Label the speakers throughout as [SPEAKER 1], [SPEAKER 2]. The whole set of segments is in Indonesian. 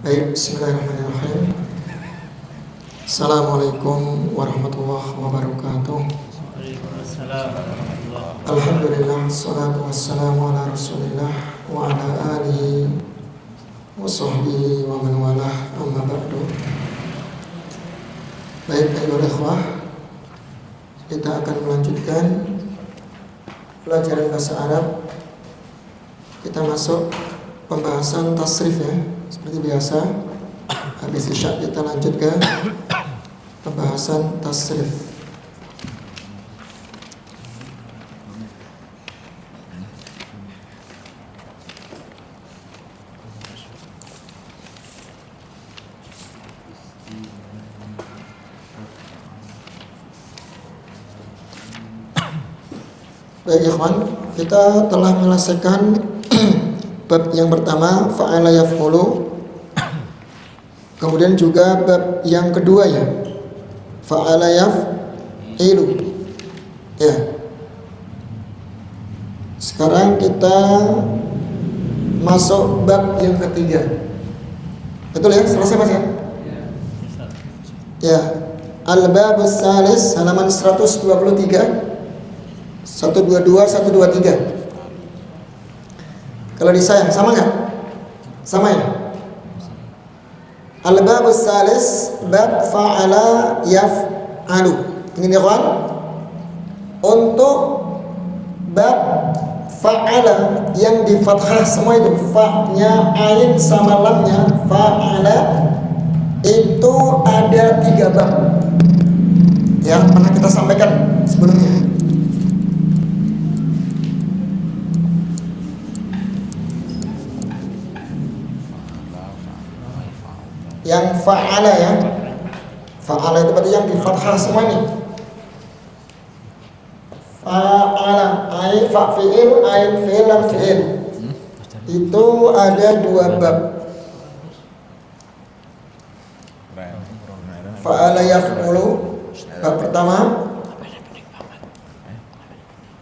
[SPEAKER 1] Baik, bismillahirrahmanirrahim. Assalamualaikum warahmatullahi wabarakatuh. Alhamdulillah, salatu wassalamu ala rasulillah wa ala alihi wa sahbihi wa man walah, amma ba'du. Baik, ayyuhal ikhwah, kita akan melanjutkan pelajaran bahasa Arab. Kita masuk pembahasan tasrif ya. Seperti biasa, habis isya kita lanjut ke pembahasan tasrif. Baik ikhwan, kita telah menyelesaikan bab yang pertama, fa'ala yaf'ulu. Kemudian juga bab yang kedua ya, fa'ala yaf'ilu. Ya. Sekarang kita masuk bab yang ketiga. Betul ya? Selesai Mas ya? Ya. Al-babus salis, halaman 123. 122, 123. Kalau disayang sama nggak? Sama ya? Al-babus salis, bab fa'ala yaf'alu. Ini nih kawan. Untuk bab fa'ala yang di fathah semua itu, fa-nya, ain sama lamnya, fa'ala itu ada 3 bab. Yang pernah kita sampaikan sebelumnya. Yang fa'ala ya, fa'ala itu berarti yang di fathah semua nih. Fa'ala, ain fa'fi'il, ain fi'il, lam fi'il. Itu ada 2 bab. Fa'ala yaf'ulu, bab pertama.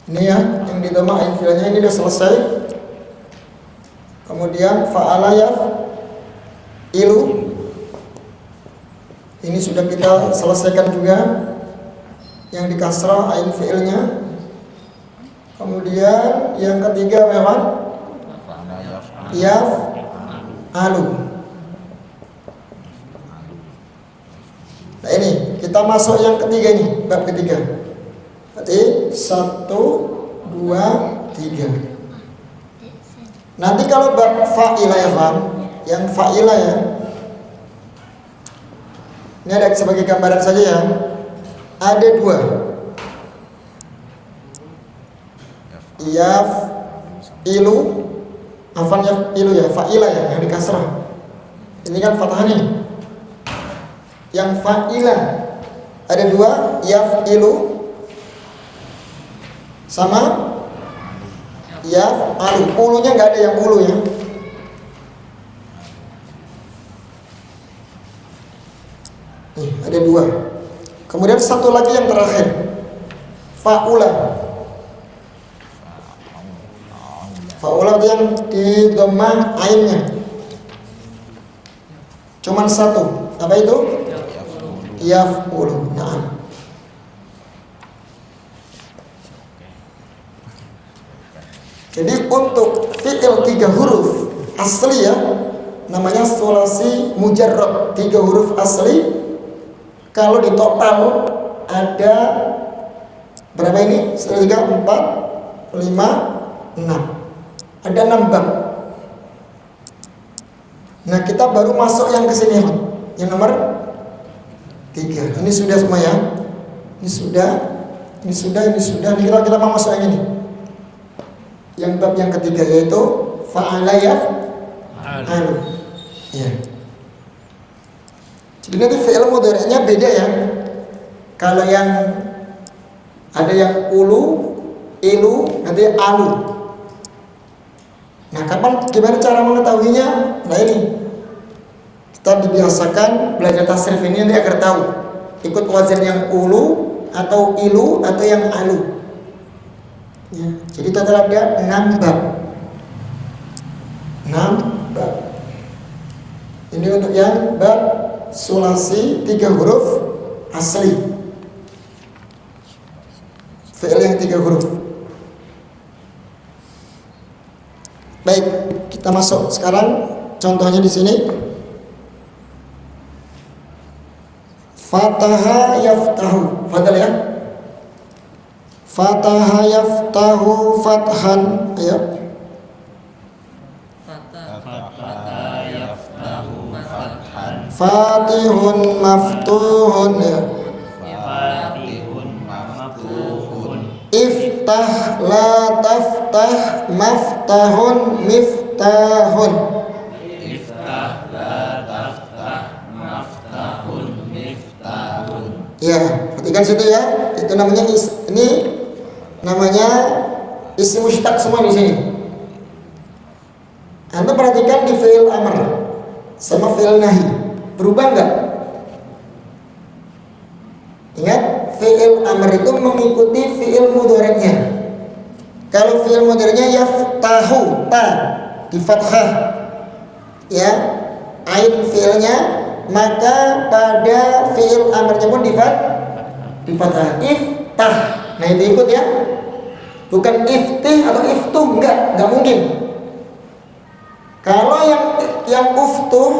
[SPEAKER 1] Ini ya, yang di dhamma ain fi'ilnya ini sudah selesai. Kemudian fa'ala yaf'ilu, ini sudah kita selesaikan juga, yang di kasrah ain fi'ilnya. Kemudian yang ketiga memang yaf'alu. Nah ini kita masuk yang ketiga ini, bab ketiga. Berarti 1, 2, 3. Nanti kalau bab fa'ilah ya Fan, yang fa'ilah ya, ini ada sebagai gambaran saja ya. Ada 2. Yaf'ilu, afan yaf'ilu ya, fa'ilah ya, yang di kasrah. Ini kan fathah nih. Yang fa'ilah ada 2, yaf'ilu sama yaf'alu. Ulunya nggak ada yang ulu ya. Nih, ada 2. Kemudian satu lagi yang terakhir, fa'ula. Fa'ula itu yang di dhamma ainnya. Cuman 1. Apa itu? Yaf'ulu. Nah. Jadi untuk fi'il 3 huruf asli ya, namanya sulasi mujarrad, 3 huruf asli. Kalau di total ada berapa ini? 3, 4, 5, 6. Ada 6 bab. Nah kita baru masuk yang kesini, yang nomor 3. Ini sudah semua ya. Ini sudah. Ini kita mau masuk yang ini. Yang bab yang ketiga yaitu fa'ala yaf'alu. Ya. Jadi nanti fi'il mudhari'nya beda ya. Kalau yang ada yang ulu, ilu, nanti alu. Nah, gimana cara mengetahuinya? Nah ini, kita dibiasakan belajar tasrif ini nanti agar tahu ikut wazan yang ulu atau ilu atau yang alu. Ya, jadi total ada 6 bab. 6 bab. Ini untuk yang bab sulasi 3 huruf asli. Fi'il yang 3 huruf. Baik, kita masuk sekarang contohnya di sini. Fataha yaftahu. Fadal ya. Fataha yaftahu fathan. Ayo.
[SPEAKER 2] Fataha yaftahu fathan.
[SPEAKER 1] Fatihun maftuhun ya.
[SPEAKER 2] Fatihun maftuhun.
[SPEAKER 1] Iftah la taftah maftahun miftahun.
[SPEAKER 2] Iftah la taftah maftahun miftahun.
[SPEAKER 1] Ya, perhatikan situ ya. Itu namanya ini namanya isim mushtaq semua di sini. Anda perhatikan di fi'il amr sama fi'il nahi. Berubah enggak? Ingat, fi'il amr itu mengikuti fi'il mudhari'nya. Kalau fi'il mudhari'nya yaftahu, ta di fathah. Ya, ain fi'ilnya, maka pada fi'il amrnya pun di fathah. Iftah. Nah, itu ikut ya. Bukan iftih atau iftuh, enggak mungkin. Kalau yang uftuh,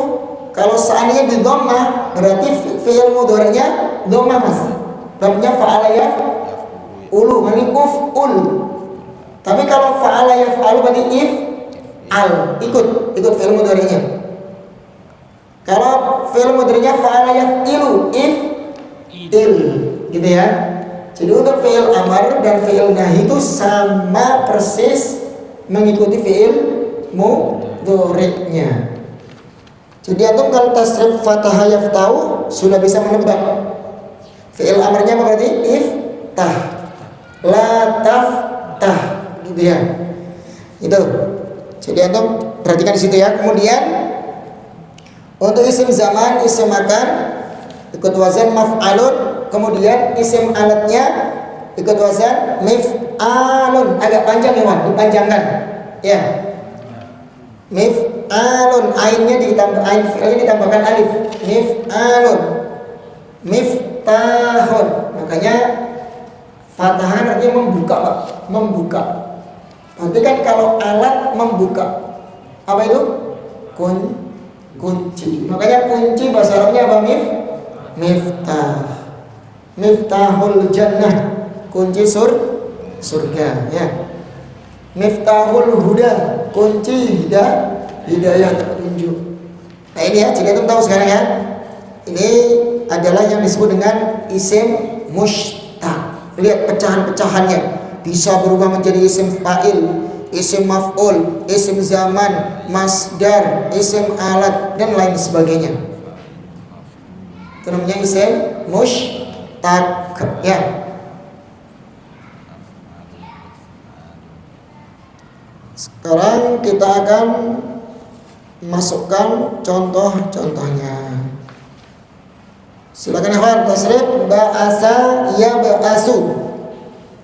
[SPEAKER 1] kalau seandainya di dhammah, berarti fi'il mudhari'nya dhammah Mas. Babnya fa'ala yaf'ulu, berarti uf'ul. Tapi kalau fa'ala yaf'alu berarti if'al, ikut fi'il mudhari'nya. Kalau fi'il mudhari'nya fa'ala yaf'ilu, if'il, gitu ya. Jadi untuk fi'il amar dan fi'il nahi itu sama persis mengikuti fi'il mudhari'nya. Jadi antum kalau tasrif fataha yaftahu sudah bisa menebak. Fi'il amarnya apa berarti? Iftah, la taftah, gitu ya. Itu. Jadi antum perhatikan di situ ya. Kemudian untuk isim zaman, isim makan ikut wazan maf'alun. Kemudian isim alatnya ikut wazan mif'alun. Agak panjang ya, Wan, dipanjangkan. Ya. Mif'alun, ainnya ditambah, ain fi'ilnya ditambahkan alif. Mif'alun. Miftahun. Makanya fatahan artinya membuka, Pak. Membuka. Nanti kan kalau alat membuka, apa itu? Kunci. Makanya kunci bahasa Arabnya apa? Miftah. Miftahul jannah, kunci surga ya. Miftahul huda, kunci hidayah petunjuk. Nah ini ya, jadi antum tahu sekarang ya. Ini adalah yang disebut dengan isim mushtaq. Lihat pecahan-pecahannya. Bisa berubah menjadi isim fa'il, isim maf'ul, isim zaman, masdar, isim alat dan lain sebagainya. Itu namanya isim mushtaq ya. Sekarang kita akan masukkan contoh-contohnya. Silakan ikhwan, tasrif ba'asa ya ba'asu.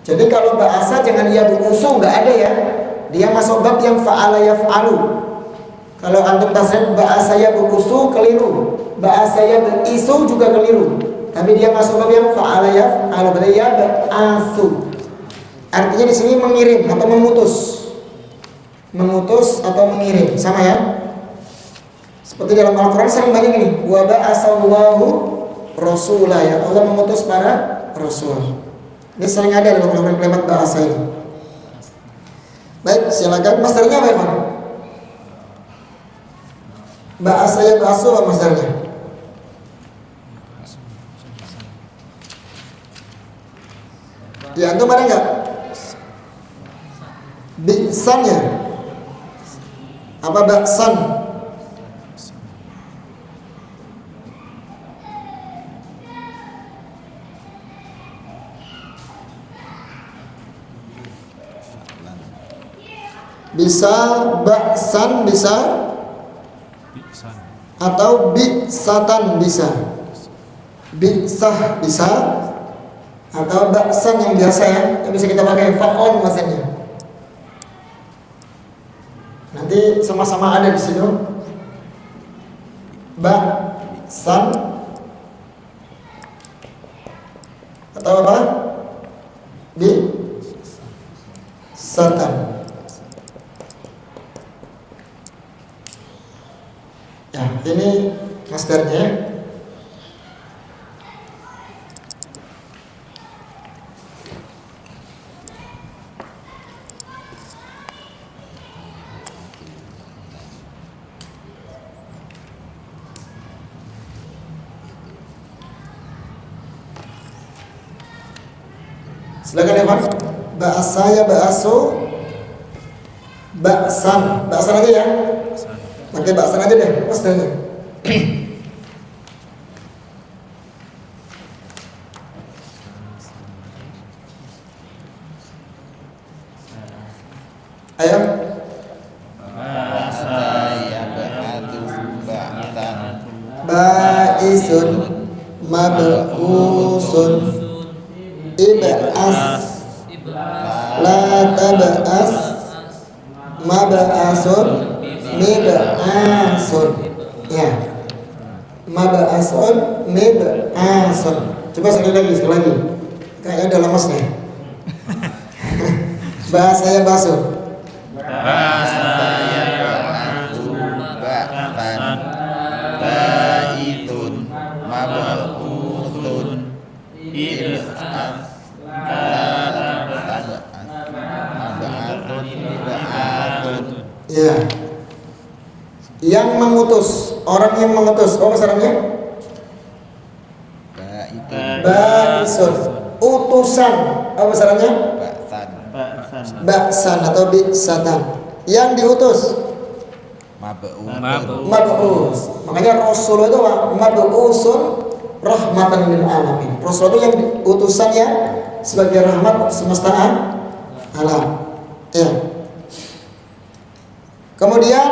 [SPEAKER 1] Jadi kalau ba'asa jangan ya bu'usu, enggak ada ya. Dia masuk bab yang fa'ala yaf'alu. Kalau antum tasrif ba'asa ya bu'usu keliru. Ba'asa ya bu'isu juga keliru. Tapi dia masuk bab yang fa'ala yaf'alu, berarti ya ba'asu. Artinya di sini mengirim atau memutus. Memutus atau mengirim, sama ya. Seperti dalam Al-Quran sering banyak ini, wa ba'asallahu rasulah ya, Allah mengutus para rasul. Ini sering ada dalam kalimat bahasa ini. Baik, silakan masdarnya apa ya? Bahasa ya bahasa apa masdarnya? Di antum ada enggak? Bi'sannya apa baksan? bisa ba'san bisa, atau bi'satan bisa. Bi'sah bisa, atau ba'san yang biasa ya, yang bisa kita pakai fa'on maksudnya. Nanti sama-sama ada di situ. Ba'san atau apa? Bi'satan. Ya, ini masdarnya. Silakan ya Pak. Ba'asaya ba'asu ba'san. Ba'san aja ya. Pakai ba'san aja deh masdarnya. Ayo.
[SPEAKER 2] Saya ba'atu ba'tan.
[SPEAKER 1] Ba'isun mab'usun ib'as la tab'as mab'asun mib'asun. Ya, mab'asun mib'asun. Coba sekali lagi. Kayaknya udah lemes nih. Bahasanya basuh.
[SPEAKER 2] Saya ba'atu ba'tan. Ba'itun mab'usun ib'as
[SPEAKER 1] Ya. Yang mengutus, orang yang mengutus. Oh, masalahnya? Ba'isun. Utusan. Apa masalahnya? Ba'san atau bi'satan. Yang diutus. Mab'us. Makanya Rasul itu mab'usun rahmatan lil alamin. Rasul itu yang utusannya sebagai rahmat semesta alam. Ya. Kemudian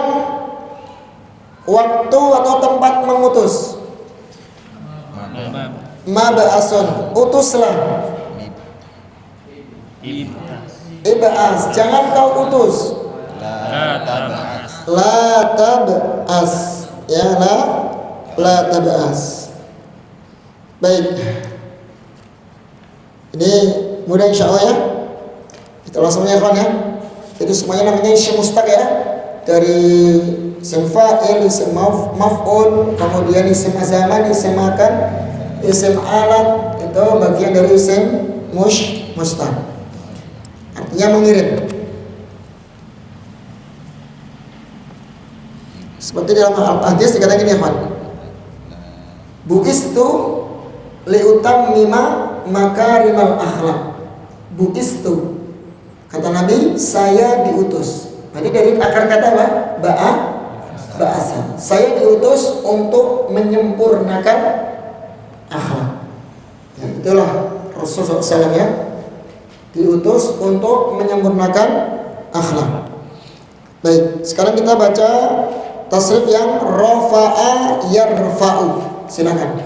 [SPEAKER 1] waktu atau tempat mengutus. Mab'asun, utuslah. Ib'as, jangan kau utus. La tab'as. Ya, la tab'as. Baik. Ini mudah insyaallah ya. Kita langsung ya kawan ya. Itu semuanya namanya isim mustaq ya. Dari isim fa'il, isim maf'ul, kemudian isim zaman, isim makan, isim alat, itu bagian dari isim mustaq. Artinya mengirim. Seperti dalam hadis dikatakan ini ya kawan. Bu'istu liutammima makarimal akhlak. Bu'istu, kata Nabi, saya diutus. Berarti dari akar kata apa? Ba'asa. Saya diutus untuk menyempurnakan akhlak. Ya, itulah Rasulullah SAW ya. Diutus untuk menyempurnakan akhlak. Baik, sekarang kita baca tasrif yang rafa'a yarfa'u. Silakan.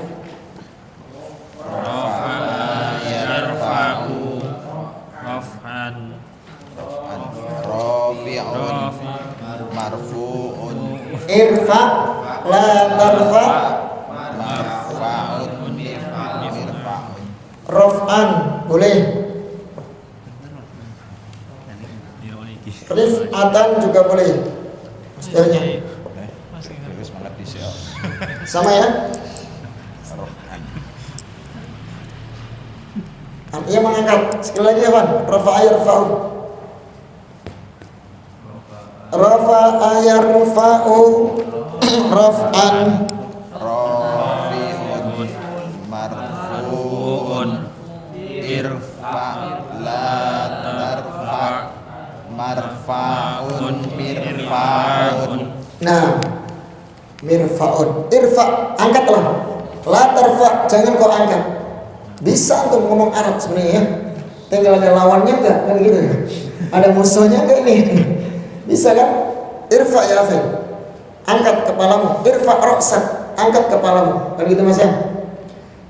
[SPEAKER 2] Rafa'a yarfa'u raf'an rafi'un marfu'un
[SPEAKER 1] Irfa la tarfa
[SPEAKER 2] marfa'un mirfa'un
[SPEAKER 1] raf'an boleh. Rif'atan juga boleh. Masdarnya sama ya. Artinya mengangkat. Sekali lagi ya Pak. Rafa'a yarfa'u. Rafa'a yarfa'u raf'an
[SPEAKER 2] rafi'un marfu'un irfa' la tarfa' marfa'un mirfa'un.
[SPEAKER 1] Nah, mirfa'un. Irfa, angkatlah. La tarfa, jangan kau angkat. Bisa untuk ngomong Arab sebenarnya ya. Tinggal ada lawannya enggak? Kan gitu ya. Ada musuhnya enggak ini? Bisa kan? Irfa ya akhi, angkat kepalamu. Irfa ra'sak, angkat kepalamu. Kan gitu Mas ya?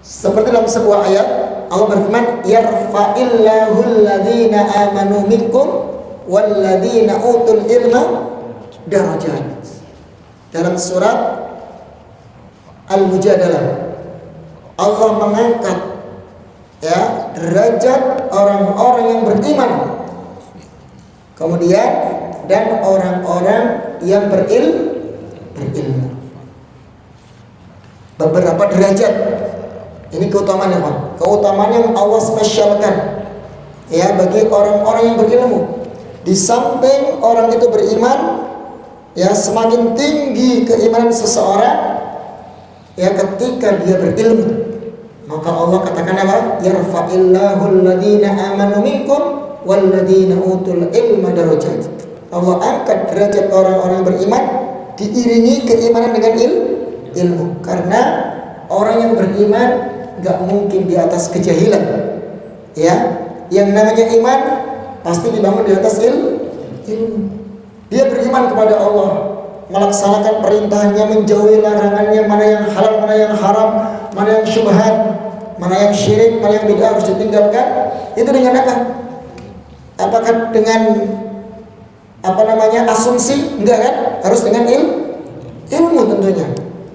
[SPEAKER 1] Seperti dalam sebuah ayat Allah berfirman, yarfa'illahu alladhina amanu minkum walladhina utul ilma darajat. Dalam surat Al-Mujadalah Allah mengangkat ya derajat orang-orang yang beriman, kemudian dan orang-orang yang berilmu. Beberapa derajat. Ini keutamaan ya Pak. Keutamaan yang Allah spesialkan ya bagi orang-orang yang berilmu. Di samping orang itu beriman, ya semakin tinggi keimanan seseorang ya ketika dia berilmu. Maka Allah katakan apa? Yarfa'illahu alladhina amanu minkum walladhina utul ilma darajat. Allah angkat derajat orang-orang beriman diiringi keimanan dengan ilmu. Karena orang yang beriman gak mungkin di atas kejahilan. Ya, yang namanya iman pasti dibangun di atas ilmu. Dia beriman kepada Allah, melaksanakan perintahnya, menjauhi larangannya, mana yang halal, mana yang haram, mana yang syubhat, mana yang syirik, mana yang bid'ah harus ditinggalkan. Itu dengan apa? Apakah dengan asumsi? Enggak kan? Harus dengan ilmu tentunya.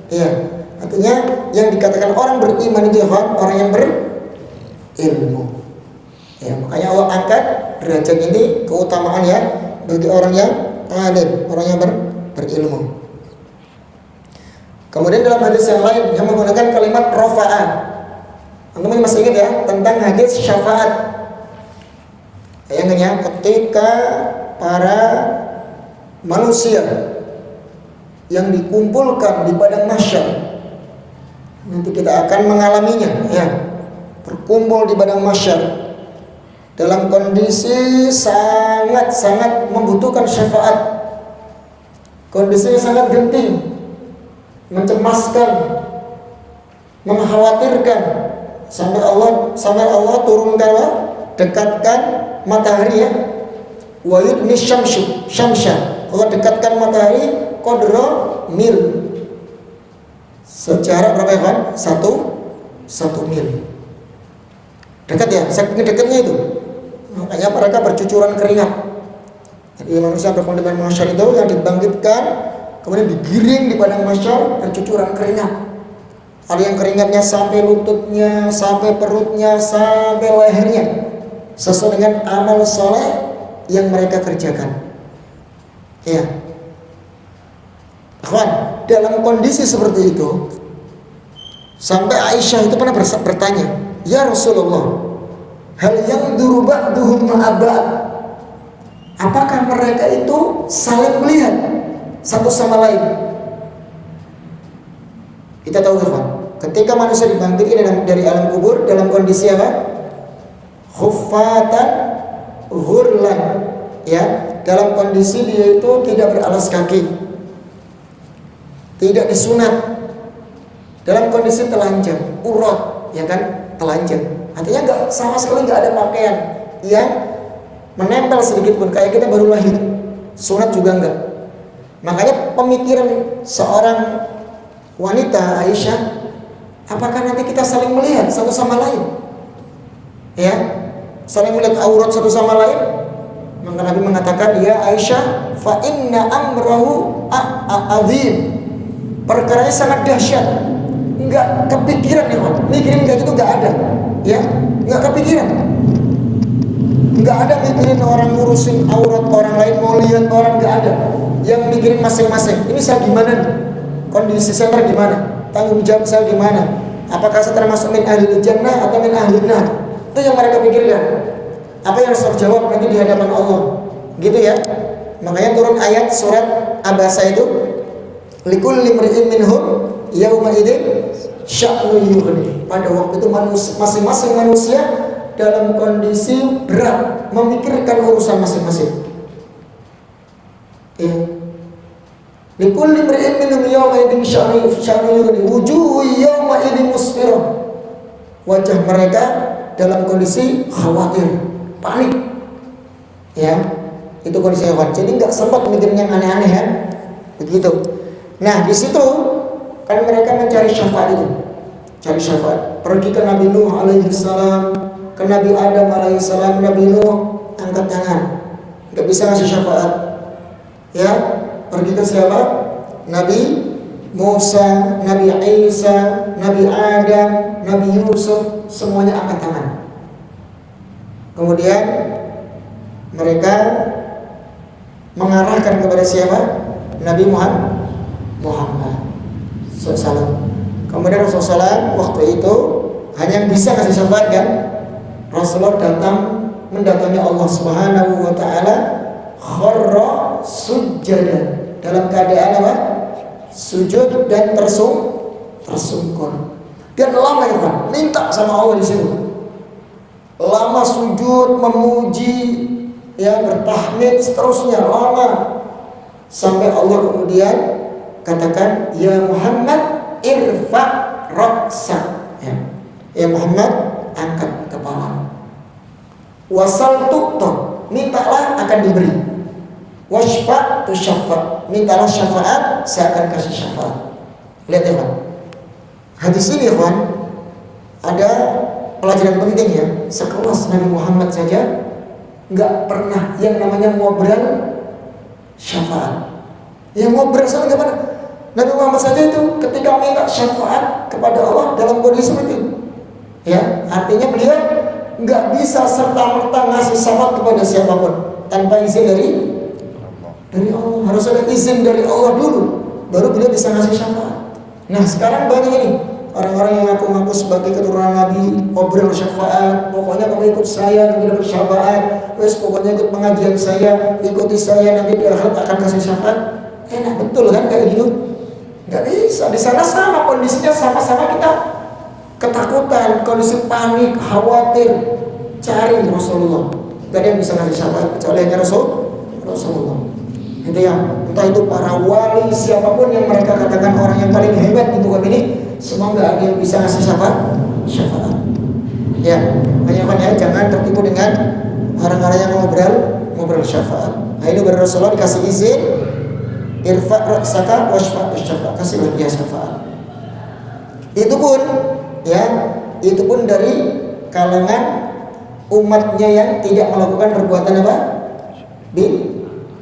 [SPEAKER 1] Iya. Artinya yang dikatakan orang beriman itu orang yang berilmu. Ya, makanya Allah angkat derajat ini keutamaan ya bagi orang yang alim, orang yang berilmu. Kemudian dalam hadis yang lain yang menggunakan kalimat rafa'ah. Teman-teman masih ingat ya tentang hadis syafaat. Yang ketika para manusia yang dikumpulkan di padang mahsyar, nanti kita akan mengalaminya ya, berkumpul di padang mahsyar dalam kondisi sangat-sangat membutuhkan syafaat, kondisinya sangat genting, mencemaskan, mengkhawatirkan, sampai Allah turunkan, dekatkan matahari ya, wa yudni syamsya, Allah dekatkan matahari qadra mil, secara berapa ya kan? Satu mil. Dekat ya, saking dekatnya itu. Makanya mereka bercucuran keringat. Jadi manusia berkumpul di padang mahsyar itu yang dibangkitkan, kemudian digiring di padang mahsyar bercucuran keringat. Ada yang keringatnya sampai lututnya, sampai perutnya, sampai lehernya, sesuai dengan amal soleh yang mereka kerjakan. Ya. Kawan, dalam kondisi seperti itu, sampai Aisyah itu pernah bertanya, ya Rasulullah, hal yang duru ba'duhum ma'abad, apakah mereka itu saling melihat satu sama lain? Kita tahu kan, ketika manusia dibangkitkan dari alam kubur dalam kondisi apa? Khuffatan ghurlan, ya, dalam kondisi dia itu tidak beralas kaki, tidak disunat, dalam kondisi telanjang, urat, ya kan, telanjang. Artinya sama sekali nggak ada pakaian yang menempel sedikit pun, kayak kita baru lahir, sunat juga enggak. Makanya pemikiran seorang wanita Aisyah, apakah nanti kita saling melihat satu sama lain, ya, saling melihat aurat satu sama lain? Maka Nabi mengatakan, ya Aisyah, fa inna amrahu azim, perkaranya sangat dahsyat. Enggak kepikiran ya Pak, mikirin kayak gitu enggak ada, ya, enggak kepikiran, enggak ada mikirin orang ngurusin aurat orang lain, mau lihat orang, enggak ada. Yang mikirin masing-masing, ini saya gimana nih, kondisi saya gimana, tanggung jawab saya gimana, apakah saya termasuk min ahli jannah atau min ahli nar, itu yang mereka pikirkan. Apa yang harus terjawab nanti di hadapan Allah, gitu ya. Makanya turun ayat surat Abasa itu, likulli imri'in minhum yauma idzin sya'nun yughni. Pada waktu itu masing-masing manusia dalam kondisi berat memikirkan urusan masing-masing. Ya. Likulli imri'in minhum yauma idzin sya'nun yughni wujuhu yauma idzin musfirah. Wajah mereka dalam kondisi khawatir, panik. Ya. Itu kondisinya Ikhwan. Jadi nggak sempat mikirin yang aneh-aneh ya. Begitu. Nah di situ kan mereka mencari syafaat itu, cari syafaat. Pergi ke Nabi Nuh alaihi salam, ke Nabi Adam alaihi salam. Nabi Nuh angkat tangan, nggak bisa ngasih syafaat. Ya, pergi ke siapa? Nabi Musa, Nabi Isa, Nabi Adam, Nabi Yusuf, semuanya angkat tangan. Kemudian mereka mengarahkan kepada siapa? Nabi Muhammad SAW. Kemudian Rasulullah SAW waktu itu hanya bisa kasih syafaat kan? Rasulullah mendatangi Allah Subhanahu wa taala kharra sujada, dalam keadaan apa? Sujud dan tersungkur. Dan lama ya kan? Minta sama Allah di situ. Lama sujud, memuji, ya bertahmid, seterusnya lama sampai Allah kemudian katakan, ya Muhammad irfa raksa, ya Muhammad angkat kepala. Wasal tu'ta, mintalah akan diberi. Washfa tushaffa, mintalah syafaat, saya akan kasih syafaat. Lihat ya kan, hadis ini kan ada pelajaran penting ya. Sekelas Nabi Muhammad saja nggak pernah yang namanya ngobrol syafaat. Yang ngobrol sama gimana? Nabi Muhammad saja itu ketika minta syafaat kepada Allah dalam kondisi seperti itu, ya artinya beliau nggak bisa serta-merta ngasih syafaat kepada siapapun tanpa izin dari Allah. Harus ada izin dari Allah dulu, baru beliau bisa ngasih syafaat. Nah sekarang banyak ini orang-orang yang ngaku-ngaku sebagai keturunan Nabi, ngobrol syafaat, pokoknya kamu ikut saya nanti dapat syafaat, pokoknya ikut pengajian saya, ikuti saya nanti di akhirat akan kasih syafaat. Enak betul kan kayak gitu? Nggak bisa. Di sana sama kondisinya, sama-sama kita ketakutan, kondisi panik, khawatir, cari Rasulullah. Gak ada yang bisa ngasih syafaat kecuali hanya Rasulullah. Itu yang entah itu para wali, siapapun yang mereka katakan orang yang paling hebat di muka ini, semua nggak ada yang bisa ngasih syafaat. Ya, makanya jangan tertipu dengan orang-orang yang ngobrol syafaat. Nah ini baru Rasulullah dikasih izin, irfa' raksaka washfa' syafaat, kasihlah dia syafaat. Itu pun dari kalangan umatnya yang tidak melakukan perbuatan apa?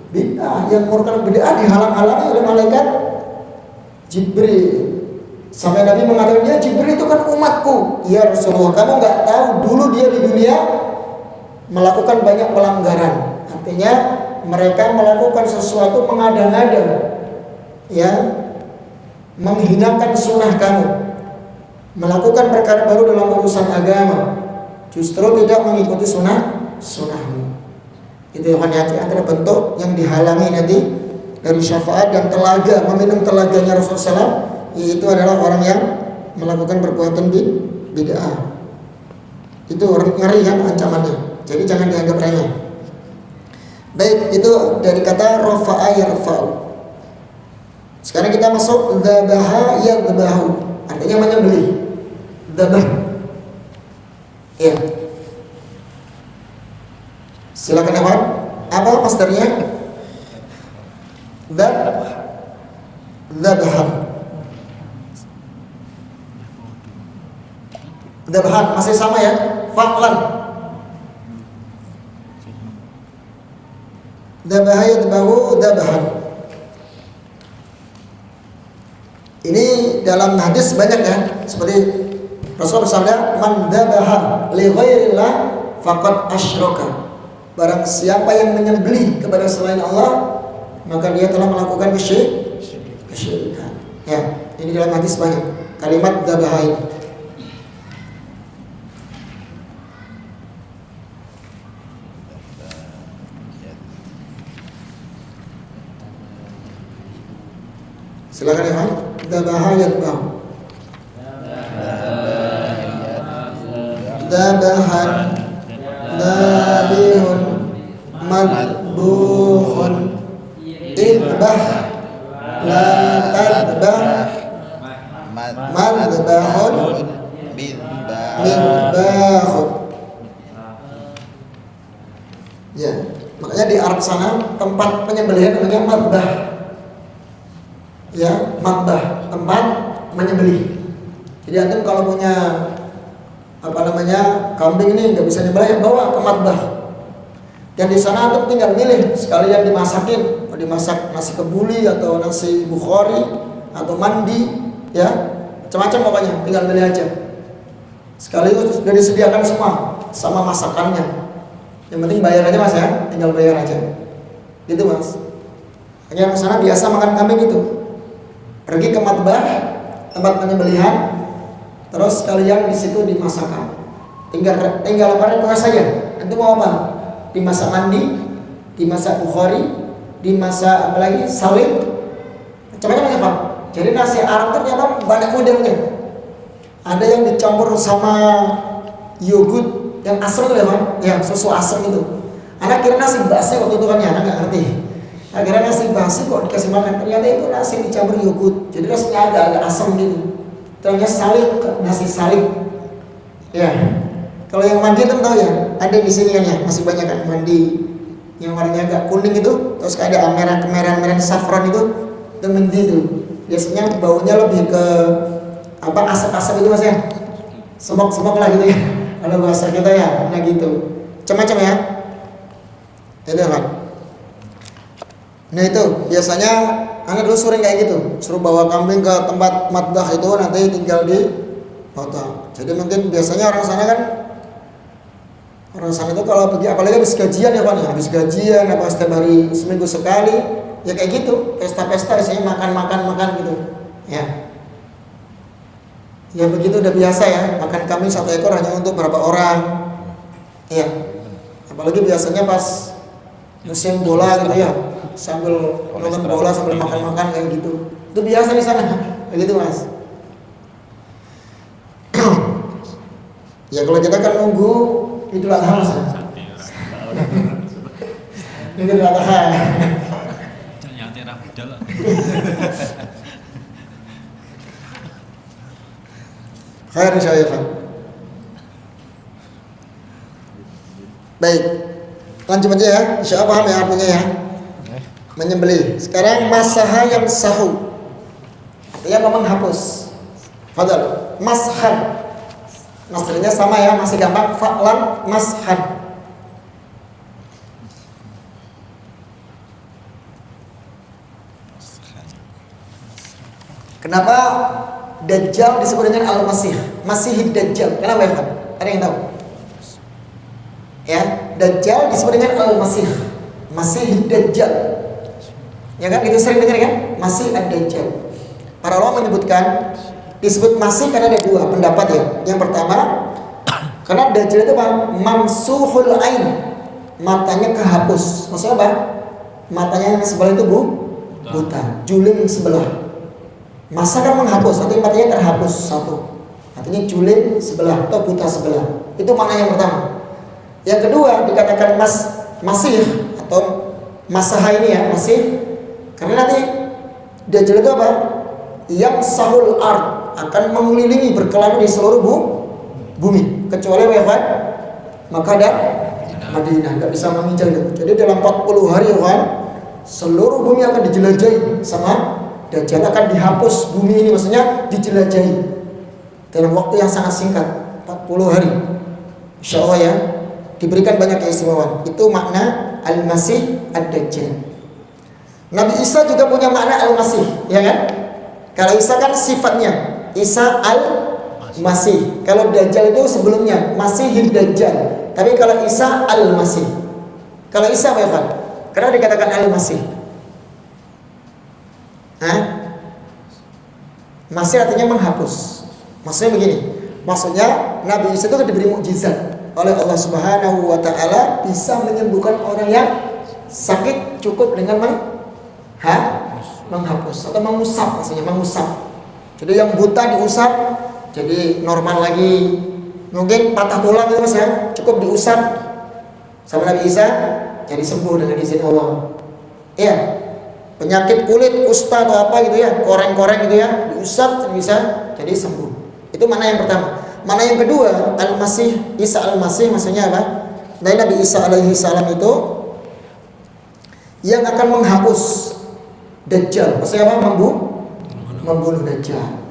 [SPEAKER 1] Bid'ah, yang melakukan bid'ah dihalang-halangi oleh malaikat Jibril. Sampai Nabi mengatakan, Jibril itu kan umatku. Ya Rasulullah, kamu nggak tahu dulu dia di dunia melakukan banyak pelanggaran. Artinya mereka melakukan sesuatu mengada-ngada, ya, menghinakan sunnah kamu, melakukan perkara baru dalam urusan agama, justru tidak mengikuti sunnahmu. Itu yang antara bentuk yang dihalangi nanti dari syafaat dan telaga, meminum telaganya Rasulullah SAW, yaitu adalah orang yang melakukan perbuatan bid'ah. Itu orang ngeri kan ancamannya. Jadi jangan dianggap remeh. Baik, itu dari kata rafa'a yarfa'u. Sekarang kita masuk dzabaha yadzabahu, artinya menyembelih. Dzabah. Ya. Silakan Evan. Apa masdarnya? Dzabahan. Dzabahan masih sama ya? Fa'lan. Dzabaha yadzabahu dzabahan. Ini dalam hadis banyak ya, seperti Rasulullah bersabda, man dzabaha li ghairillah faqad asyraka. Barang siapa yang menyembelih kepada selain Allah, maka dia telah melakukan kesyirikan. Ya, ini dalam hadis banyak kalimat dzabaha ini. Silakan ya, dzabaha yadzabahu. Dzabahan dzabihun madbuhun idbah la tadbah madbahun midbahun. Ya, makanya Makanya di Arab sana tempat penyembelihan namanya madbah. Ya, madbah, tempat menyembelih. Jadi antum kalau punya kambing ini nggak bisa nyembelih, ya bawa ke madbah. Dan di sana antum tinggal milih, sekalian dimasakin, mau dimasak nasi kebuli atau nasi bukhari atau mandi, ya macam-macam pokoknya, tinggal milih aja. Sekaligus sudah disediakan semua sama masakannya. Yang penting bayar aja mas ya, tinggal bayar aja. Gitu mas. Hanya di sana biasa makan kambing itu. Pergi ke madbah, tempat penyembelihan, terus sekalian di situ dimasakkan. Tinggal apa request saja. Itu mau apa? Dimasak mandi, dimasak bukhari, dimasak apa lagi? Salib. Macam-macam ya Pak. Jadi nasi Arab ternyata banyak modelnya. Ada yang dicampur sama yogurt yang asam itu ya Pak, yang susu asam itu. Anak kira nasi basi waktu itu kan ya, anak nggak ngerti. Akhirnya nasi basi kok dikasih makan, ternyata itu nasi dicampur yogurt. Jadi rasanya agak asam gitu. Ternyata salib, nasi salib. Ya. Kalau yang mandi itu tahu ya, ada di sini kan ya, masih banyak kan mandi yang warnanya agak kuning itu, terus kayak ada merah kemerahan saffron itu mandi itu. Biasanya baunya lebih ke apa asap-asap itu mas ya, semok-semok lah gitu ya. Kalau bahasa kita ya, nah gitu. Macam-macam ya. Itu kan. Nah itu biasanya anak dulu sering kayak gitu, suruh bawa kambing ke tempat madbah itu nanti tinggal di potong. Jadi mungkin biasanya orang sana itu kalau pergi apalagi habis gajian ya Pak, habis gajian apa setiap hari seminggu sekali ya kayak gitu, pesta-pesta isinya makan gitu ya. Ya begitu udah biasa ya, makan kambing 1 ekor hanya untuk berapa orang ya. Apalagi biasanya pas musim bola gitu ya, sambil nonton bola sambil makan kayak gitu, itu biasa di sana begitu mas. Ya kalau kita kan nunggu Idul Adha mas. Idul Adha.
[SPEAKER 3] Yang terang jalan.
[SPEAKER 1] Khair insyaallah. Baik, lanjut aja ya. Insyaallah paham ya artinya ya. Menyembelih. Sekarang masaha yang sahu. Artinya apa? Menghapus. Fadal. Mashan. Masdernya sama ya, masih gampang. Fa'lan mashan. Kenapa Dajjal disebut dengan Al-Masih? Masih Dajjal. Kenapa ya Pak? Ada yang tahu? Ya, Dajjal disebut dengan Al-Masih. Masih Dajjal. Ya kan? Itu sering dengar kan? Masih Ad-Dajjal. Para ulama menyebutkan disebut masih karena ada 2 pendapat ya. Yang pertama, karena Dajjal itu apa? Mamsuhul ain. Matanya kehapus. Maksudnya apa? Matanya yang sebelah itu buta. Juling sebelah. Masa kan menghapus, artinya matanya terhapus satu. Artinya juling sebelah atau buta sebelah. Itu makna yang pertama. Yang kedua dikatakan masih atau masaha ini ya, masih karena nanti Dajjal itu apa? Yang sahul ard, akan mengelilingi berkelana di seluruh bumi kecuali wafat Makkah dan Madinah, nggak bisa menginjak itu. Jadi dalam 40 hari kan seluruh bumi akan dijelajahi sama Dajjal, akan dihapus bumi ini, maksudnya dijelajahi dalam waktu yang sangat singkat, 40 hari. Insya Allah ya, diberikan banyak keistimewaan. Itu makna Al-Masih Ad-Dajjal. Nabi Isa juga punya makna Al-Masih, ya kan? Kalau Isa kan sifatnya Isa Al-Masih. Kalau Dajjal itu sebelumnya Masih Dajjal. Tapi kalau Isa Al-Masih. Kalau Isa apa ya Pak? Karena dikatakan Al-Masih. Masih artinya menghapus. Maksudnya begini. Maksudnya Nabi Isa itu diberi mukjizat oleh Allah Subhanahu wa taala, bisa menyembuhkan orang yang sakit cukup dengan menghapus atau mengusap, maksudnya mengusap. Jadi yang buta diusap jadi normal lagi. Mungkin patah tulang itu Mas ya, cukup diusap sama Nabi Isa jadi sembuh dengan izin Allah. Iya. Penyakit kulit, kusta atau apa gitu ya, koreng-koreng gitu ya, diusap bisa jadi sembuh. Itu mana yang pertama. Mana yang kedua, Al-Masih, Isa Al-Masih maksudnya apa? Dari Nabi Isa alaihi salam itu yang akan menghapus Dajjal. Maksudnya apa? Membunuh Dajjal.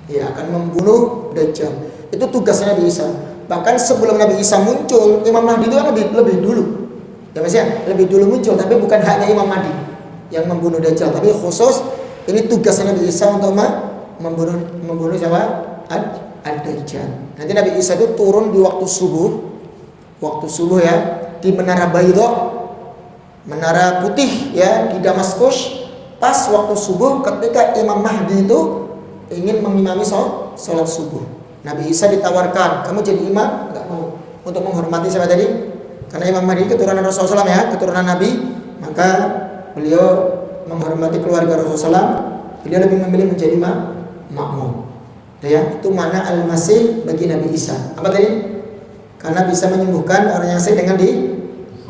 [SPEAKER 1] Ya, akan membunuh Dajjal. Itu tugasnya Nabi Isa. Bahkan sebelum Nabi Isa muncul, Imam Mahdi itu kan lebih dulu. Ya maksudnya lebih dulu muncul, tapi bukan haknya Imam Mahdi yang membunuh Dajjal, tapi khusus ini tugasnya Nabi Isa untuk membunuh siapa? Ad-Dajjal. Nanti Nabi Isa itu turun di waktu subuh ya, di Menara Baydha, Menara Putih ya, di Damaskus. Pas waktu subuh ketika Imam Mahdi itu ingin mengimami sholat subuh. Nabi Isa ditawarkan, kamu jadi imam? Enggak mau. Untuk menghormati siapa tadi? Karena Imam Mahdi keturunan Rasulullah SAW ya, keturunan Nabi, maka beliau menghormati keluarga Rasulullah. Beliau lebih memilih menjadi makmum. Ya, itu mana al-masih bagi Nabi Isa. Apa tadi? Karena bisa menyembuhkan orang yang sakit dengan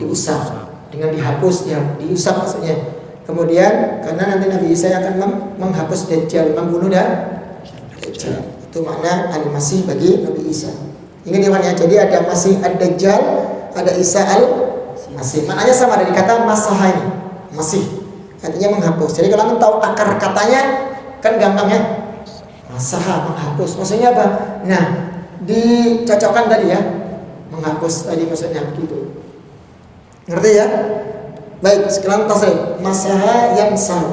[SPEAKER 1] diusap, dengan dihapus ya, diusap maksudnya. Kemudian karena nanti Nabi Isa akan menghapus Dajjal, membunuh Dajjal. Itu makna al-masih bagi Nabi Isa. Ingat ya, jadi ada Masih ad-Dajjal, ada Isa al-Masih. Maknanya sama dari kata masaha ini, masih. Artinya menghapus. Jadi kalau anda tahu akar katanya kan gampang ya. Masaha, menghapus. Maksudnya apa? Nah, dicocokkan tadi ya. Menghapus tadi maksudnya gitu. Ngerti ya? Baik, sekarang tasrif. Masaha yang sah.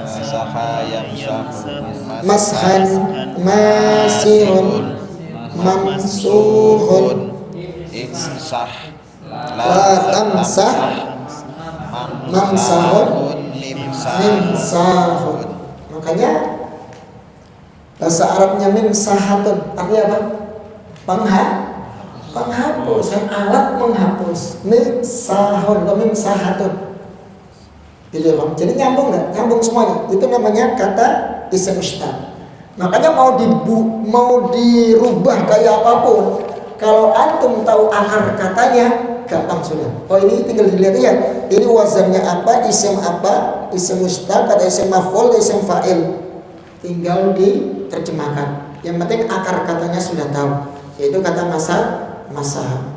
[SPEAKER 2] Masaha yang sah.
[SPEAKER 1] Mashan masihun mamsuhun
[SPEAKER 2] Insah
[SPEAKER 1] la tamsah mamsahun mimsahun. Makanya bahasa Arabnya mimsahatun artinya apa? Penghapus, alat menghapus. Mimsahun atau mimsahatun. Gitu ya, jadi nyambung nggak? Nyambung semuanya. Itu namanya kata isim mustaq. Makanya mau dirubah kayak apapun, kalau antum tahu akar katanya, gampang sudah. Oh ini tinggal dilihat ya. Ini wazannya apa? Isim apa? Isim mustaq atau isim maf'ul atau isim fa'il. Tinggal diterjemahkan. Yang penting akar katanya sudah tahu. Yaitu kata masah.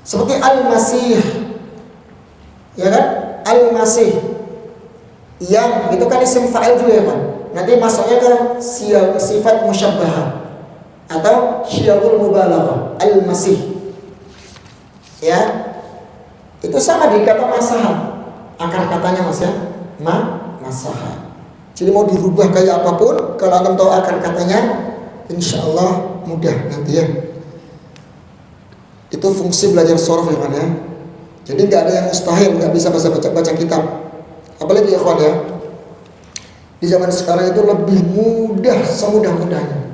[SPEAKER 1] Seperti al-masih. Ya kan? Al-masih. Yang itu kan isim fa'il juga ya kan? Nanti masuknya ke sifat musyabbahah atau syiarul mubalaghah, al-masih. Ya. Itu sama di kata masaha. Akar katanya Mas ya, masaha. Jadi mau dirubah kayak apapun, kalau antum tahu akar katanya, insyaallah mudah nanti ya. Itu fungsi belajar shorof ya kan ya. Jadi nggak ada yang mustahil, nggak bisa baca kitab. Apalagi ikhwan ya. Di zaman sekarang itu lebih mudah, semudah-mudahnya.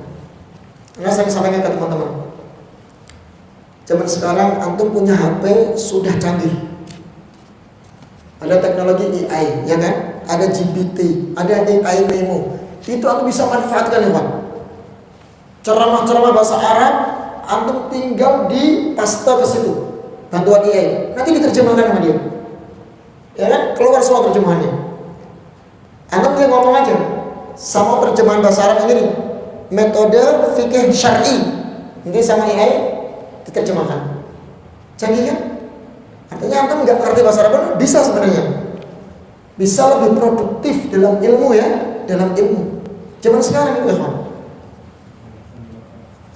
[SPEAKER 1] Karena saya sampaikan ke teman-teman, zaman sekarang antum punya HP sudah canggih. Ada teknologi AI, ya kan? Ada GPT, ada AI Memo. Itu antum bisa manfaatkan ya Pak. Ceramah-ceramah bahasa Arab, antum tinggal di paste ke situ. Bantuan AI, nanti diterjemahkan sama dia. Ya kan? Keluar semua terjemahannya. Antum tinggal ngomong aja sama terjemahan bahasa Arab ini, metode fikih syar'i, nanti sama AI diterjemahkan. Canggih kan? Artinya antum nggak ngerti bahasa Arab bisa sebenarnya, bisa lebih produktif dalam ilmu ya, dalam ilmu. Zaman sekarang itu ya,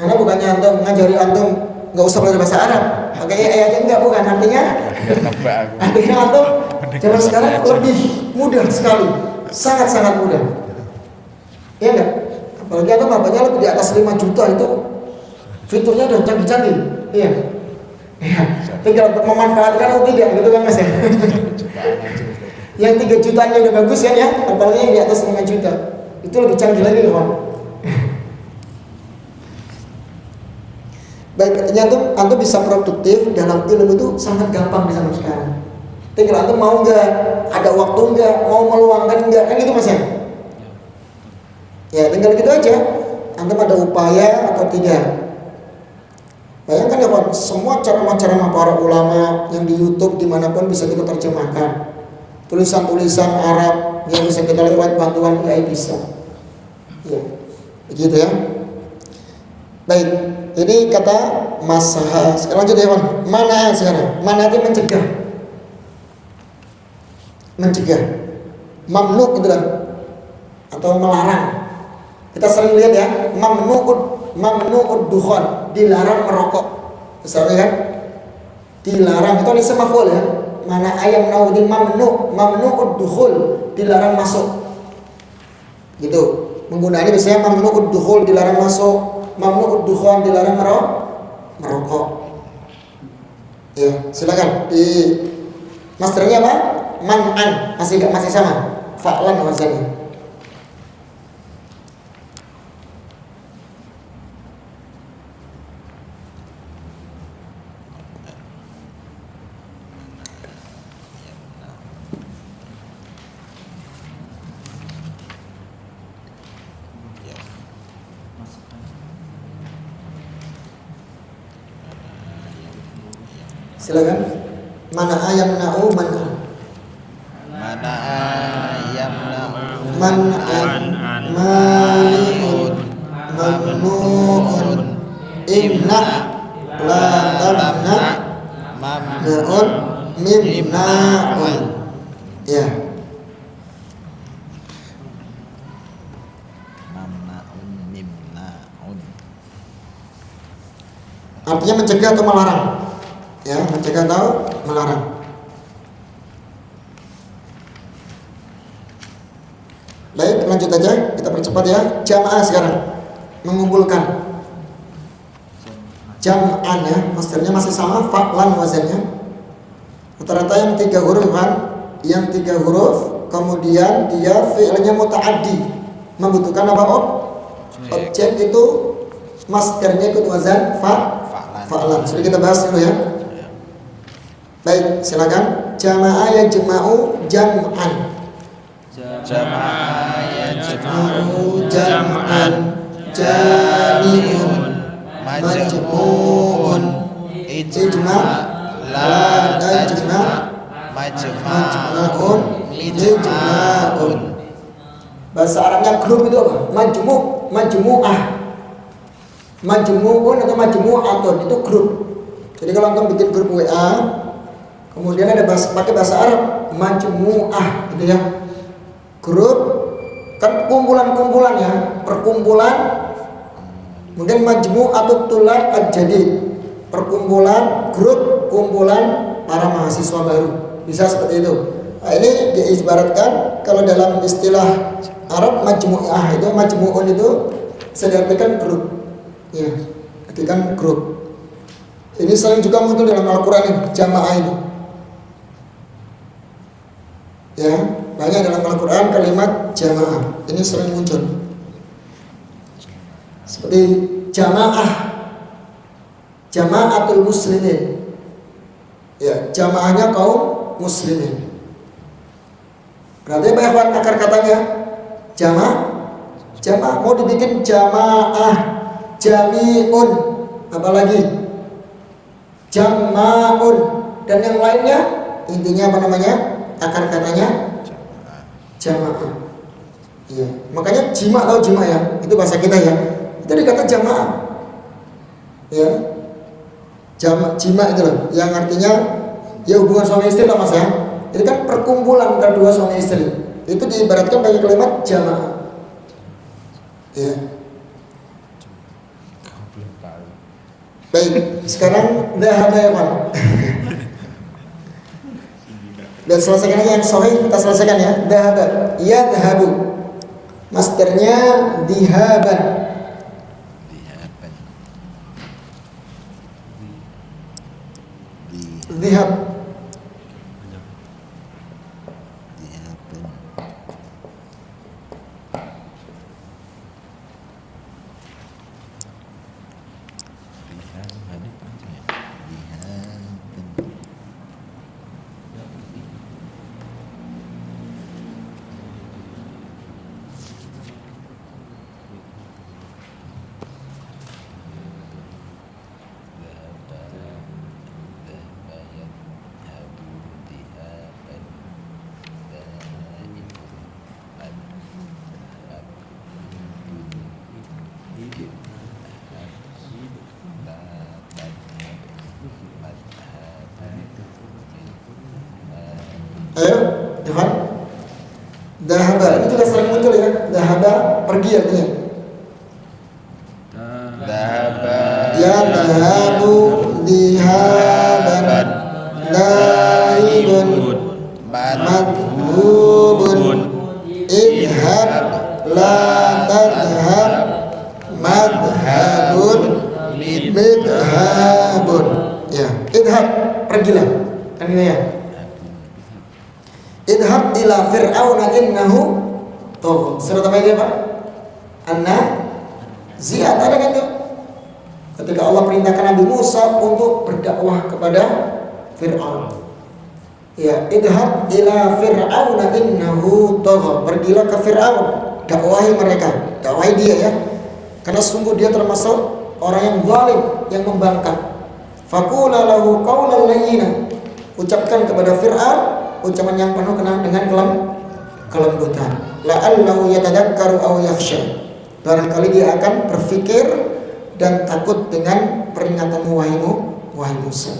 [SPEAKER 1] Anda bukannya antum ngajari antum nggak usah belajar bahasa Arab, pakai AI aja enggak, bukan. Artinya antum zaman sekarang lebih mudah sekali. Sangat-sangat mudah. Iya enggak? Apalagi antum apanya lebih di atas 5 juta itu fiturnya udah canggih-canggih. Iya. Iya. Tinggal memanfaatkan atau tidak gitu kan Mas ya. Yang 3 jutanya udah bagus kan ya, apalagi yang di atas 5 juta. Itu lebih canggih lagi loh, Pak. Baik, artinya antum bisa produktif dalam ilmu itu sangat gampang di zaman sekarang. Tinggal antum mau nggak, ada waktu nggak, mau meluangkan nggak, kan gitu Mas ya. Ya tinggal gitu aja. Antum ada upaya atau tidak. Bayangkan ya Pak, semua ceramah-ceramah para ulama yang di YouTube dimanapun bisa kita terjemahkan. Tulisan-tulisan Arab yang bisa kita lewat bantuan AI bisa. Ya, begitu ya. Baik, ini kata masaha. Sekarang lanjut ya Pak. Mana sekarang? Mana itu mencegah. mencegah. Mamnu itu kan, atau melarang. Kita sering lihat ya, mamnu'ud dukhon, dilarang merokok. Misalnya kan, dilarang, itu isim maf'ul ya. Mana ayam naudin mamnu'ud dukhul, dilarang masuk. Gitu. Penggunaannya biasanya mamnu'ud dukhul, dilarang masuk, mamnu'ud dukhon, dilarang merokok. Ya, silakan. Di masternya apa? Man'an, masih sama. Fa'lan wazannya. Silakan. Mana ayam na'u man'an.
[SPEAKER 2] Mana ayam
[SPEAKER 1] Man'an mani'un mamnu'un imna la tamna na'un mimna'un. Ya.
[SPEAKER 2] Mamnaun mimnaun.
[SPEAKER 1] Artinya mencegah atau melarang. Ya, mencegah atau melarang. Baik, lanjut aja, kita percepat ya. Jamaah sekarang mengumpulkan. Jam'an ya, masternya masih sama, fa'lan wazannya. Rata-rata yang 3 huruf kan, yang 3 huruf, kemudian dia fi'ilnya muta'addi, membutuhkan apa objek itu masdernya ikut wazan fa'lan. Sudah kita bahas dulu ya. Baik, silakan. Jamaah yajma'u jam'an.
[SPEAKER 2] Jamaah
[SPEAKER 1] Yajma'u jam'an. Jami'un majmu'un. Ijma' la tajma' majma'un ijma'un. Bahasa Arabnya grup itu apa? Majmu'ah. Majmu'un atau majmu'atun itu grup. Jadi kalau antum bikin grup WA, kemudian ada pakai bahasa Arab majmu'ah gitu ya. Grup kan kumpulan-kumpulan ya, perkumpulan. Mungkin majmu'atut tulab al-jadid, perkumpulan grup kumpulan para mahasiswa baru. Bisa seperti itu. Nah, ini diibaratkan kalau dalam istilah Arab majmu'ah itu, majmu'un itu diartikan grup. Ya, artikan grup. Ini sering juga muncul dalam Al-Qur'an ini, jamaah ini. Ya, banyak dalam Al-Quran kalimat jamaah ini sering muncul. Seperti jamaatul muslimin. Ya, jamaahnya kaum muslimin. Berarti apa ya akar katanya? Jamaah mau dibikin jamaah, jami'un, apalagi jama'un dan yang lainnya, intinya apa namanya? Akar katanya jamaah. Iya. Makanya jima atau jima ya, itu bahasa kita ya. Itu dikata jamaah. Ya. Jima itu loh, yang artinya ya hubungan suami istri lah Mas ya. Itu kan perkumpulan antara dua suami istri. Itu diibaratkan pakai kalimat jamaah. Ya. Baik, sekarang dhahaba ya Pak. Dan selesaikan aja yang sahih, kita selesaikan ya. Dhahaba, yadhabu. Masternya dihaban. Dhihab. Ayo. Ya kan? Dhahaba ini juga sering muncul ya. Dhahaba pergi artinya.
[SPEAKER 2] Dhahaba
[SPEAKER 1] Yadhabu dhihaban lahibun madhubun idhab la tadhab madhabun midhabun. Ya, idhab pergilah. Kan ini ya. Idhab ila fir'auna innahu tagha. Surat apa ini Pak? An-Nazi'at ada kan itu? Ketika Allah perintahkan Nabi Musa untuk berdakwah kepada Fir'aun. Ya, idhab ila fir'auna innahu tagha. Pergilah ke Fir'aun, dakwahi mereka, dakwahi dia ya. Karena sungguh dia termasuk orang yang zalim, yang membangkang. Faqula lahu qawlan layyina. Ucapkan kepada Fir'aun ucapan yang penuh dengan kelembutan. La'allahu yatadakkaru aw yakhsha. Barangkali dia akan berpikir dan takut dengan peringatanmu wahai Musa.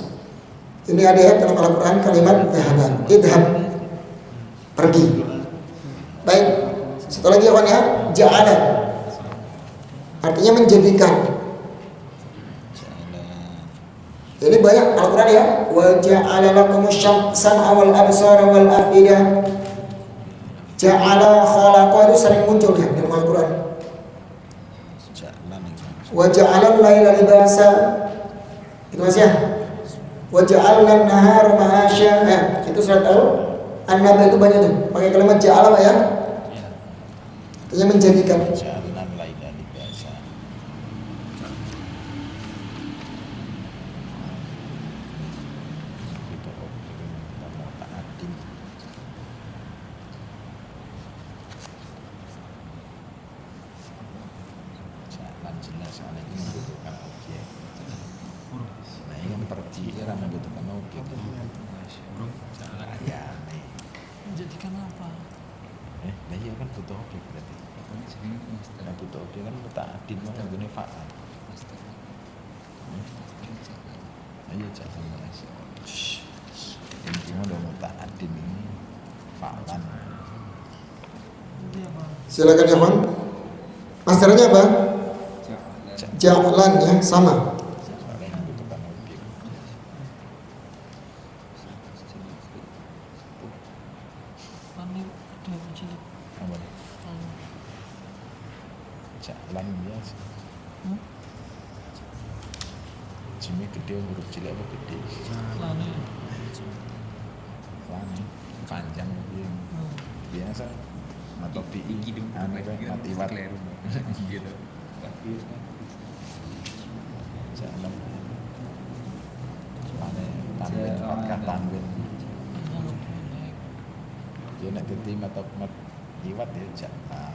[SPEAKER 1] Ini ada ayat dalam Al-Quran kalimat dhahaba, idhab, pergi. Baik, satu lagi ya, ja'ala, artinya menjadikan. Ini banyak Al-Quran ya. Wa ja'ala lakumus sam'a wal absara wal afidah. Ja'ala khalaqa itu sering muncul ya dalam Al-Quran. Wa ja'ala al-laila libasa. Itu Mas ya. Wa ja'alna an-nahara ma'asya. Itu surat An-Naba itu banyak tuh. Pakai kalimat ja'ala Pak ya. Artinya menjadikan.
[SPEAKER 3] Menjadikan apa?
[SPEAKER 2] Nah iya kan butuh objek berarti. Nah butuh objek kan muta'addin mau ngene fa'al. Ayo jangan Malaysia. Ini udah muta'addin ini fa'alan.
[SPEAKER 1] Silakan ya Bang. Masternya apa? Jalan ya, sama.
[SPEAKER 2] Jalan biasa. Jimmy gede huruf cilik apa gede? Lani panjang biasa. Atau tinggi dong. Mati wat. Gitu. Jalan. Tanwin fatkah tanwin. Dia nak dadi atau mat iwat ya jalan.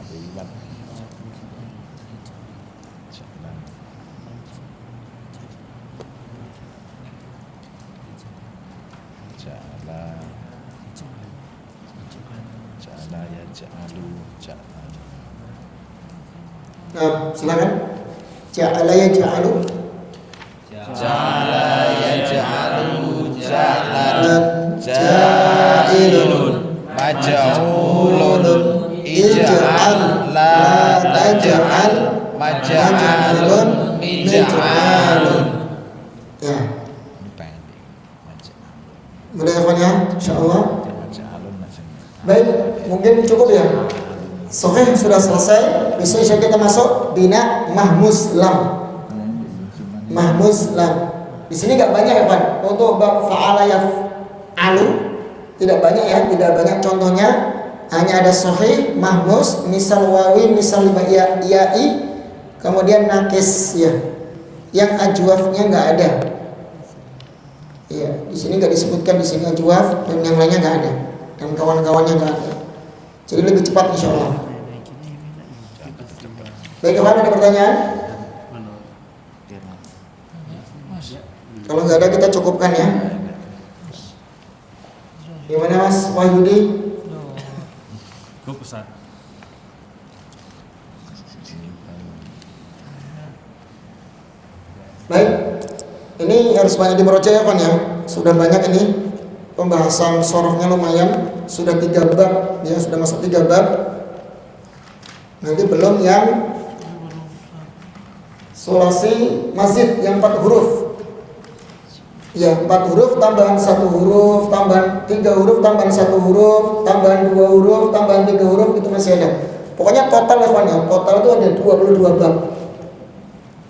[SPEAKER 2] Atau iwat. Jalan. Jalan. Jalan ya ja'alu jalan.
[SPEAKER 1] Nah, silakan. Ja'ala ya ja'alu.
[SPEAKER 2] Ja'ala yaj'alu ja'lan
[SPEAKER 1] Ja'ilun
[SPEAKER 2] maj'ulun ij'al la taj'al maj'alun mij'alun.
[SPEAKER 1] Ya. Mudah ya, ya, insyaallah. Baik, mungkin cukup ya. Sahih sudah selesai. Besok insya kita masuk bina mahmuz lam. Mahmuz lam. Di sini nggak banyak ya Pak. Untuk bab fa'ala yaf'alu tidak banyak ya, tidak banyak contohnya. Hanya ada sahih, mahmuz, misal wawi, misal ya'i, kemudian nakis ya. Yang ajwafnya nggak ada. Iya, di sini nggak disebutkan, di sini ajwaf dan yang lainnya nggak ada, dan kawan-kawannya nggak ada. Jadi lebih cepat insya Allah. Baik, kawan ada pertanyaan? Kalau nggak ada kita cukupkan ya. Gimana Mas Wahyudi?
[SPEAKER 3] Gue pesan.
[SPEAKER 1] Baik, Ini harus banyak dimeroja ya kan ya. Sudah banyak ini pembahasan sorofnya lumayan. Sudah 3 bab ya, sudah masuk 3 bab. Nanti belum yang sulasi mazid yang 4 huruf. Ya, 4 huruf tambahan 1 huruf, tambahan 3 huruf, tambahan 1 huruf, tambahan 2 huruf, tambahan 3 huruf, itu masih ada. Pokoknya total ya, ya. Total itu ada 22 bab.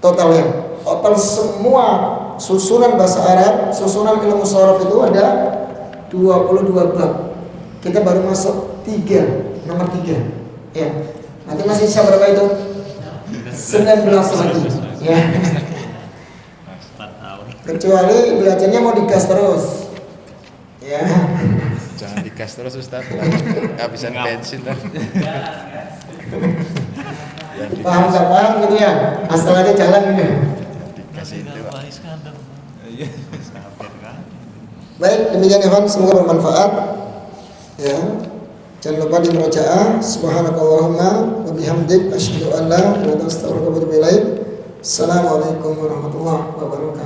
[SPEAKER 1] Totalnya. Total semua susunan bahasa Arab, susunan ilmu shorof itu ada 22 bab. Kita baru masuk 3, nomor 3. Ya. Nanti masih sisa berapa itu? 19 lagi. Ya. Kecuali belajarnya mau digas terus. Ya.
[SPEAKER 2] Jangan digas terus Ustaz. Habisan bensin kan.
[SPEAKER 1] Paham tak paham gitu ya? Asal aja jalan gitu.
[SPEAKER 2] Dikasih itu.
[SPEAKER 1] Baik, demikian ya, semoga bermanfaat. Ya. Jangan lupa di murojaah. Subhanakallahumma wa bihamdik asyhadu an la ilaha illa anta astaghfiruka wa atubu ilaik. Assalamualaikum warahmatullahi wabarakatuh.